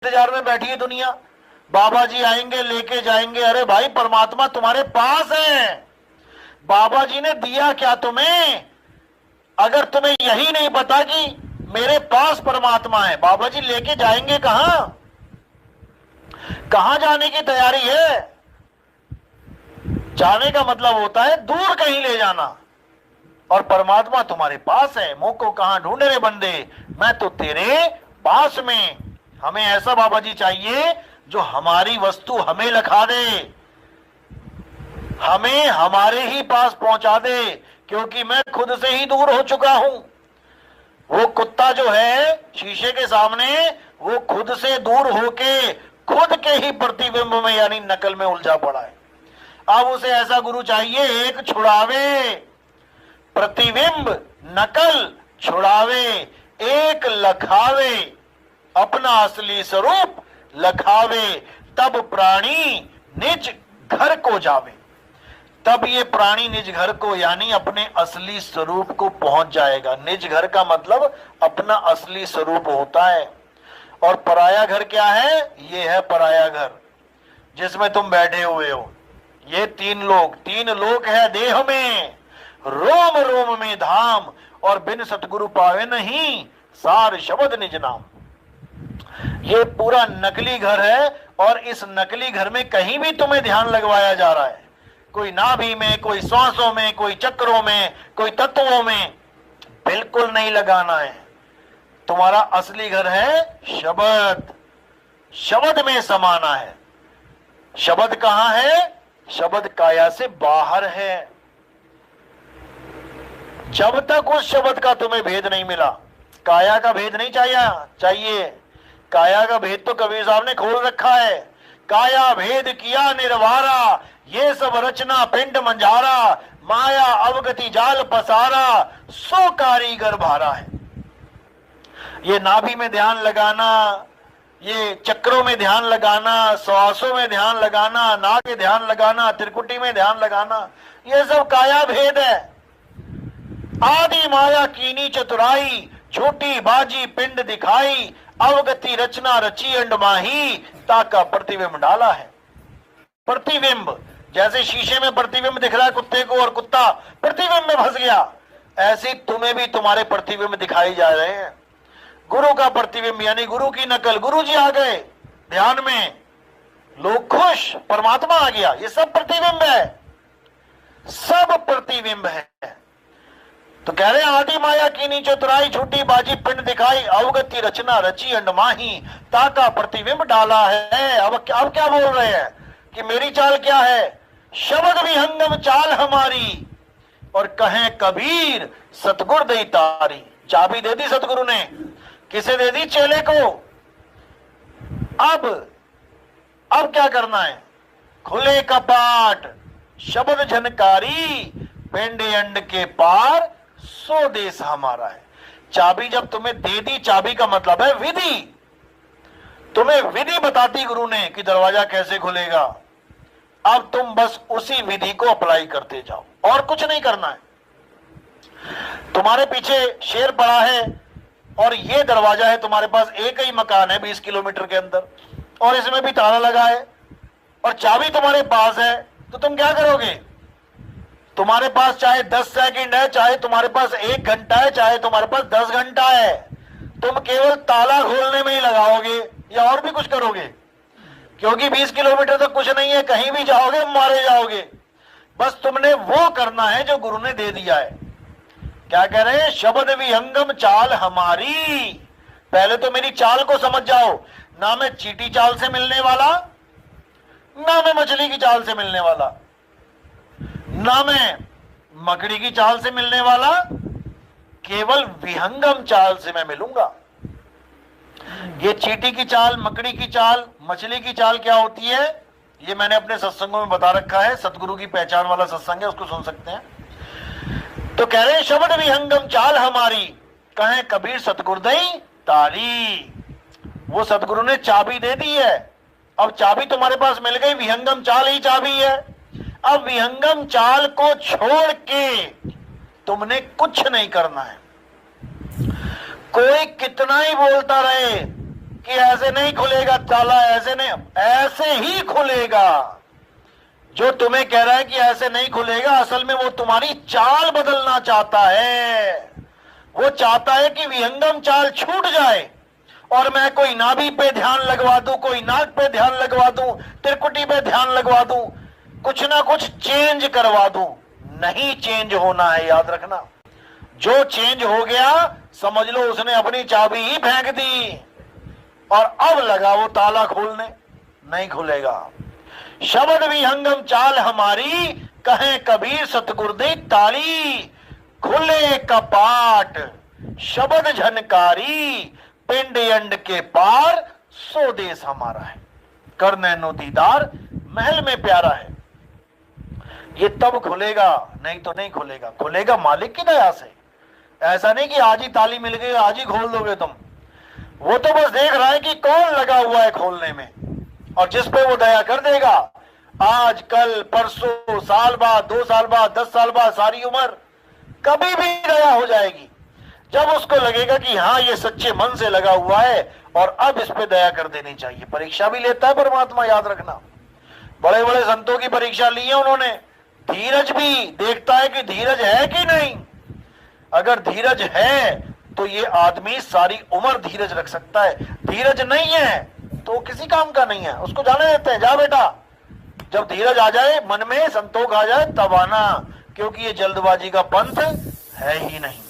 इंतजार में बैठी है दुनिया, बाबा जी आएंगे लेके जाएंगे। अरे भाई, परमात्मा तुम्हारे पास है। बाबा जी ने दिया क्या तुम्हें? अगर तुम्हें यही नहीं पता कि मेरे पास परमात्मा है, बाबा जी लेके जाएंगे कहां? कहां जाने की तैयारी है? जाने का मतलब होता है दूर कहीं ले जाना, और परमात्मा तुम्हारे पास है। मुंह को कहां ढूंढे रे बंदे, मैं तो तेरे पास में। हमें ऐसा बाबा जी चाहिए जो हमारी वस्तु हमें लखा दे, हमें हमारे ही पास पहुंचा दे, क्योंकि मैं खुद से ही दूर हो चुका हूं। वो कुत्ता जो है शीशे के सामने, वो खुद से दूर होके खुद के ही प्रतिबिंब में यानी नकल में उलझा पड़ा है। अब उसे ऐसा गुरु चाहिए एक छुड़ावे, प्रतिबिंब नकल छुड़ावे, एक लखावे, अपना असली स्वरूप लखावे, तब प्राणी निज घर को जावे। तब ये प्राणी निज घर को यानी अपने असली स्वरूप को पहुंच जाएगा। निज घर का मतलब अपना असली स्वरूप होता है। और पराया घर क्या है? ये है पराया घर जिसमें तुम बैठे हुए हो। ये तीन लोक है देह में, रोम रोम में धाम, और बिन सतगुरु पावे नहीं सार शब्द निज नाम। ये पूरा नकली घर है, और इस नकली घर में कहीं भी तुम्हें ध्यान लगवाया जा रहा है। कोई नाभि में, कोई श्वासों में, कोई चक्रों में, कोई तत्वों में, बिल्कुल नहीं लगाना है। तुम्हारा असली घर है शब्द। शब्द में समाना है। शब्द कहां है? शब्द काया से बाहर है। जब तक उस शब्द का तुम्हें भेद नहीं मिला, काया का भेद नहीं चाहिए। काया का भेद तो कबीर साहब ने खोल रखा है। काया भेद किया निर्वारा, ये सब रचना पिंड मंझारा, माया अवगति जाल पसारा, सो कारीगर भारा है। ये नाभि में ध्यान लगाना, ये चक्रों में ध्यान लगाना, श्वासों में ध्यान लगाना, नाक में ध्यान लगाना, त्रिकुटी में ध्यान लगाना, ये सब काया भेद है। आदि माया कीनी चतुराई, छोटी बाजी पिंड दिखाई, अवगति रचना रची अंड माही, ताका प्रतिबिंब डाला है। प्रतिबिंब जैसे शीशे में प्रतिबिंब दिख रहा है कुत्ते को, और कुत्ता प्रतिबिंब में फंस गया, ऐसे तुम्हें भी तुम्हारे प्रतिबिंब दिखाई जा रहे हैं। गुरु का प्रतिबिंब यानी गुरु की नकल। गुरु जी आ गए ध्यान में, लोग खुश, परमात्मा आ गया। ये सब प्रतिबिंब है, सब प्रतिबिंब है। तो कह रहे हैं आदि माया कीनी चतुराई, झूठी बाजी पिंड दिखाई, अवगति रचना रची अंड माही, ताका प्रतिबिंब डाला है। अब क्या बोल रहे हैं कि मेरी चाल क्या है? शब्द विहंगम चाल हमारी, और कहें कबीर सतगुर दई तारी। चाबी दे दी सतगुरु ने। किसे दे दी? चेले को। अब क्या करना है? खुले कपाट शब्द झनकारी, पेंडे अंड के पार सो देश हमारा है। चाबी जब तुम्हें दे दी, चाबी का मतलब है विधि। तुम्हें विधि बताती गुरु ने कि दरवाजा कैसे खुलेगा। अब तुम बस उसी विधि को अप्लाई करते जाओ, और कुछ नहीं करना है। तुम्हारे पीछे शेर पड़ा है, और ये दरवाजा है तुम्हारे पास। एक ही मकान है 20 किलोमीटर के अंदर, और इसमें भी ताला लगा है, और चाबी तुम्हारे पास है। तो तुम क्या करोगे? तुम्हारे पास चाहे 10 सेकंड है, चाहे तुम्हारे पास 1 घंटा है, चाहे तुम्हारे पास 10 घंटा है, तुम केवल ताला खोलने में ही लगाओगे, या और भी कुछ करोगे? क्योंकि 20 किलोमीटर तक कुछ नहीं है, कहीं भी जाओगे मारे जाओगे। बस तुमने वो करना है जो गुरु ने दे दिया है। क्या कह रहे हैं? शब्द विहंगम चाल हमारी। पहले तो मेरी चाल को समझ जाओ। ना मैं चींटी चाल से मिलने वाला, ना मैं मछली की चाल से मिलने वाला, ना मैं मकड़ी की चाल से मिलने वाला, केवल विहंगम चाल से मैं मिलूंगा। ये चींटी की चाल, मकड़ी की चाल, मछली की चाल क्या होती है, ये मैंने अपने सत्संगों में बता रखा है। सतगुरु की पहचान वाला सत्संग है, उसको सुन सकते हैं। तो कह रहे हैं शब्द विहंगम चाल हमारी, कहें कबीर सतगुरुदई तारी। वो सतगुरु ने चाबी दे दी है। अब चाबी तुम्हारे पास मिल गई, विहंगम चाल ही चाबी है। अब विहंगम चाल को छोड़ के तुमने कुछ नहीं करना है। कोई कितना ही बोलता रहे, कि ऐसे नहीं खुलेगा ताला, ऐसे नहीं, ऐसे ही खुलेगा। जो तुम्हें कह रहा है कि ऐसे नहीं खुलेगा, असल में वो तुम्हारी चाल बदलना चाहता है। वो चाहता है कि विहंगम चाल छूट जाए और मैं कोई नाभि पे ध्यान लगवा दूं, कोई नाक पे ध्यान लगवा दूं, त्रिकुटी पे ध्यान लगवा दूं, कुछ ना कुछ चेंज करवा दूं। नहीं चेंज होना है, याद रखना। जो चेंज हो गया समझ लो उसने अपनी चाबी ही फेंक दी और अब लगा वो ताला खोलने, नहीं खुलेगा। शब्द विहंगम चाल हमारी, कहे कबीर सतगुरुदेव ताली। खुले कपाट शब्द झनकारी, पिंड अंड के पार सो देश हमारा है। कर नैनो दीदार महल में प्यारा है। ये तब खुलेगा, नहीं तो नहीं खुलेगा। खुलेगा मालिक की दया से। ऐसा नहीं कि आज ही ताली मिल गई आज ही खोल दोगे तुम। वो तो बस देख रहा है कि कौन लगा हुआ है खोलने में, और जिस पे वो दया कर देगा, आज कल परसों, साल बाद, 2 साल बाद, 10 साल बाद, सारी उम्र, कभी भी दया हो जाएगी। जब उसको लगेगा कि हाँ ये सच्चे मन से लगा हुआ है और अब इस पे दया कर देनी चाहिए। परीक्षा भी लेता है परमात्मा, याद रखना। बड़े बड़े संतों की परीक्षा ली है उन्होंने। धीरज भी देखता है कि धीरज है कि नहीं। अगर धीरज है तो ये आदमी सारी उम्र धीरज रख सकता है। धीरज नहीं है तो किसी काम का नहीं है, उसको जाने देते हैं, जा बेटा। जब धीरज आ जाए, मन में संतोष आ जाए, तब आना, क्योंकि ये जल्दबाजी का पंथ है ही नहीं।